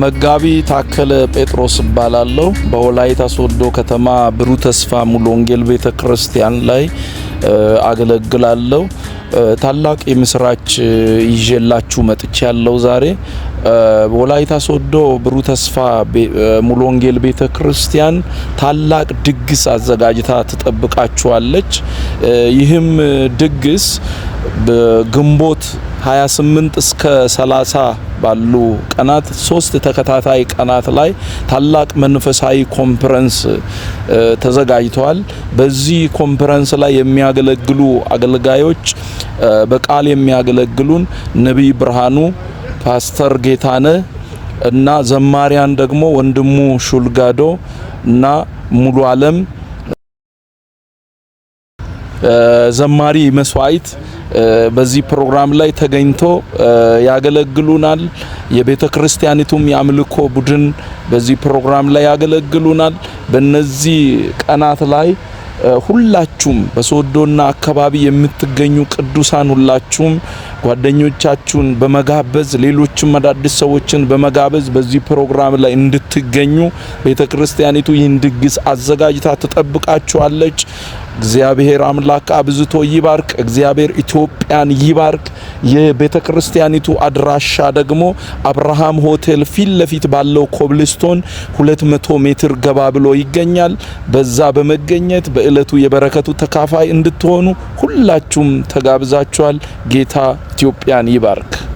መጋቢ ታከለ ጴጥሮስ ባላለው በወላይታ ሶዶ ከተማ ብሩህ ተስፋ ሙሉ ወንጌል ቤተክርስቲያን ላይ አገለግላለሁ። ታላቅ የምስራች ይዤላችሁ መጥቻለሁ። ዛሬ ወላይታ ሶዶ ብሩህ ተስፋ ሙሉ ወንጌል ቤተክርስቲያን ታላቅ ድግስ አዘጋጅታ ትጠብቃችኋለች። ይህም ድግስ በግንቦት 28 እስከ 30 ባሉ ቀናት 3 ተከታታይ ቀናት ላይ ታላቅ መንፈሳዊ ኮንፈረንስ ተዘጋጅቷል። በዚህ ኮንፈረንስ ላይ የሚያገለግሉ አገልጋዮች በቃል የሚያገለግሉን ነብይ ብርሃኑ፣ ፓስተር ጌታነ እና ዘማሪያን ደግሞ ወንድሙ ሹልጋዶ እና ሙሉ ዓለም ዘማሪ መስዋዕት በዚህ ፕሮግራም ላይ ተገኝቶ ያገለግሉናል። የቤተክርስቲያኒቱም ያምልኮ ቡድን በዚህ ፕሮግራም ላይ ያገለግሉናል። በእነዚህ ቀናት ላይ ሁላችሁም በሶዶና አካባቢ የምትገኙ ቅዱሳን ሁላችሁም ጓደኞቻችሁን በመጋበዝ ሌሎችም አዳዲስ ሰዎችን በመጋበዝ በዚህ ፕሮግራም ላይ እንድትገኙ ቤተክርስቲያኒቱ ይህን ድግስ አዘጋጅታ ትጠብቃችኋለች። እግዚአብሔር አምላክ አብዝቶ ይባርክ። እግዚአብሔር ኢትዮጵያን ይባርክ። የቤተክርስቲያኒቱ አድራሻ ደግሞ አብርሃም ሆቴል ፊት ለፊት ባለው ኮብልስቶን 200 ሜትር ገባ ብሎ ይገኛል። በዛ በመገኘት በእለቱ የበረከቱ ተካፋይ እንድትሆኑ ሁላችሁም ተጋብዛችኋል። ጌታ ኢትዮጵያን ይባርክ።